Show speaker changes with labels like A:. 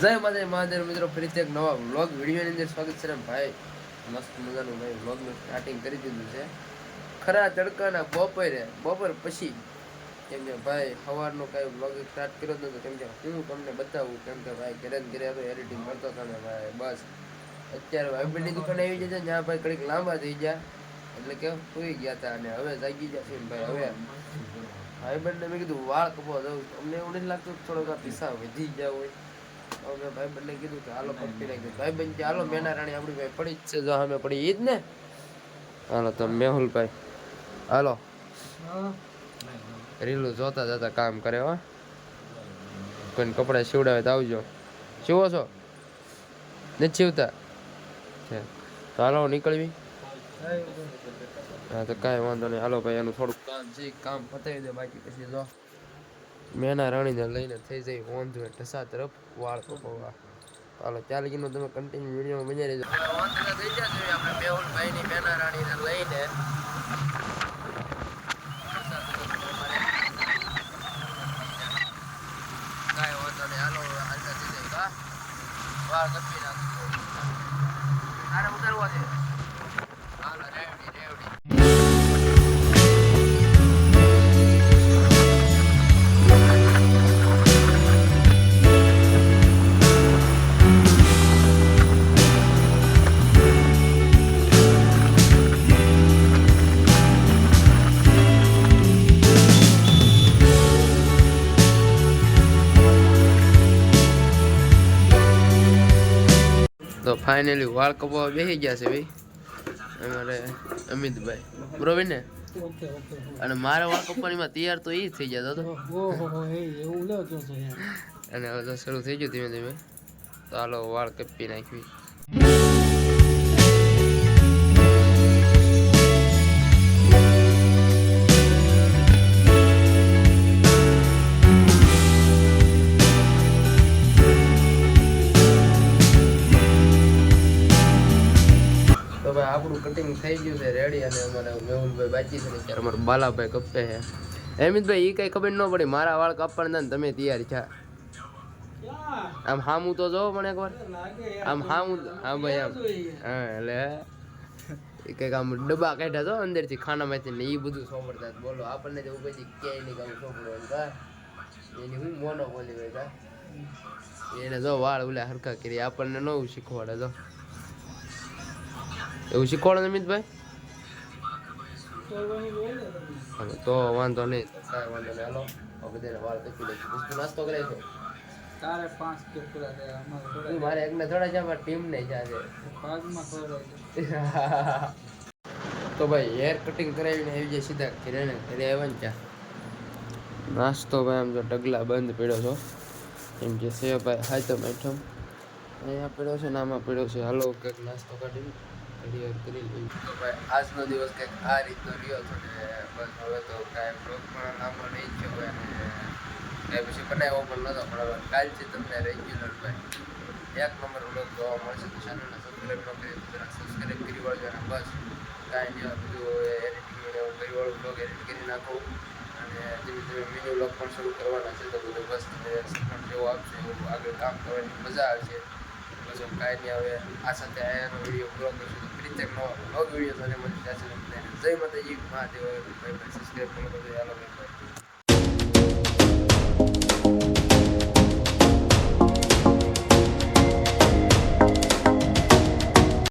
A: જય માતા મહાદેવ મિત્રો, ફરીથી એક નવા વ્લોગ વિડીયોની અંદર સ્વાગત છે ને ભાઈ. મસ્ત મજાનું ભાઈ વ્લોગનું સ્ટાર્ટિંગ કરી દીધું છે. ખરા તડકાના બપોર પછી, કેમ કે ભાઈ સવારનો કાંઈ વ્લોગ સ્ટાર્ટ કર્યો જ નહોતો, કેમ કે હું તમને બતાવું, કેમ કે ભાઈ ઘરે ને ઘરે હતો એડિટિંગ કરતો હતો ને ભાઈ. બસ અત્યારે ભાઈબંધની દુકાને આવી જશે, જ્યાં ભાઈ ઘડીક લાંબા થઈ ગયા, એટલે કે સુઈ ગયા હતા અને હવે જાગી જશે ભાઈ. હવે ભાઈબંધને મેં કીધું વાળ કપવા દઉં, અમને એવું નથી લાગતું થોડોક આ પીસા વધી ગયા હોય. મેં ભાઈબંધને કીધું કે હાલો કપી નાખ્યું. ભાઈબંધ કે હાલો મેના રાણી આપણી ભાઈ પડી જ છે, જો અમે પડી ઈ જ ને. હાલો તો મેહુલભાઈ હાલો રીલું જોતા જતા કામ કરે. હો કોઈને કપડા સીવડાવે તો આવજો. સીવો છો? નથી સીવતા છે તો હાલો નીકળવી. હા તો કાંઈ વાંધો નહીં, હાલો ભાઈ એનું થોડુંક કામ છે, કામ પતાવી દે, બાકી પછી જો મેના રાણીને લઈને થઈ જાય વાંધો ઢસા તરફ વાળ કપાવવા. હાલો ત્યાં લગીનો તમે કન્ટિન્યુ વિડીયોમાં બની રહેજો. વાંધો થઈ ગયા જોઈએ આપણે મેહુલભાઈની મેના રાણીને લઈને કાંઈ વાંધો નહીં. હાલો હાલતા થઈ જાય વાળ કપી નાખો. તારે ઉતરવા દે. હાલો રેવડી રેવડી. તો ફાઇનલી વાળ કપાવા બેસી ગયા છે ભાઈ અમારે અમિતભાઈ, બરોબર ને? અને મારા વાળ કપાણીમાં તૈયાર તો એ જ થઈ જતો હતો. અને હવે તો શરૂ થઈ ગયું ધીમે ધીમે. તો હાલો વાળ કપી નાખવી. આપણું કટિંગ થઈ ગયું છે રેડી, અને અમારે મેહુલભાઈ બાકી છે ને ત્યારે અમારે બાલાભાઈ કપે છે. હેમિતભાઈ એ કઈ ખબર ન પડી, મારા વાળ કાપવાના ને તમે તૈયાર થયા. આમ હામું તો જો પણ એકવાર આમ હામું. હા ભાઈ આમ હા એટલે એ કંઈક આમ ડબ્બા કાઢ્યા તો અંદરથી ખાનામાંથી ને એ બધું સોંપડતા. બોલો આપણને તો પછી ક્યાંય નહીં કામ સોંપડવાનું કા એની હું મોનો બોલી ભાઈ કા એને જો વાળ ઓલા હરખા કરી આપણને નવું શીખવાડે. તો એવું શીખવાડો અમિતભાઈ તો વાંધો નહીં, કાંઈ વાંધો નહીં. હાલો બધાને વાળ કપી લઈશું. નાસ્તો કરાવીશું તારે 5 કે પૂરા થયા મારે એકને થોડા છે, અમારી ટીમ ને છે તો ભાઈ હેર કટિંગ કરાવીને આવી જાય સીધા ઘરે ને ઘરે આવ્યા ને ત્યાં નાસ્તો ભાઈ આમ જો ડગલા બંધ પડ્યો છો એમ કે છે ભાઈ. હાય તો મેઠમ અહીંયા પડ્યો છે ને આમાં પડ્યો છે. હાલો કંઈક નાસ્તો કાઢી ક્લિયર કરી લઈએ. તો ભાઈ આજનો દિવસ કંઈક આ રીતનો રહ્યો હતો ને બસ. હવે તો કાંઈ બ્લોગ પણ લાંબો નહીં થયો હોય અને કાંઈ પછી બનાવ્યો પણ નહોતો, પણ હવે કાલથી તમને રેગ્યુલર ભાઈ 1 નંબર બ્લોગ જોવા મળશે. તો ચેનલને સબસ્ક્રાઈબ ન કરી તો જરા સબસ્ક્રાઈબ કરી વાળજો. અને બસ કાંઈ નહીં, બધું એડિટિંગ કરીવાળું બ્લોગ એડિટ કરી નાખું અને ધીમે ધીમે મિની બ્લોગ પણ શરૂ કરવાના છે. તો બધું બસ તમને સપોર્ટ જેવો આપશે એવું આગળ કામ કરવાની મજા આવશે. બસ કાંઈ નહીં, હવે આ સાથે આયાનો વિડીયો પૂરો કરશું. તો ફરી એક નવો વિડીયો સાથે મળી જશે. જય માતાજી મહાદેવ. ભાઈ સબસ્ક્રાઈબ કરો. હાલો ભાઈ.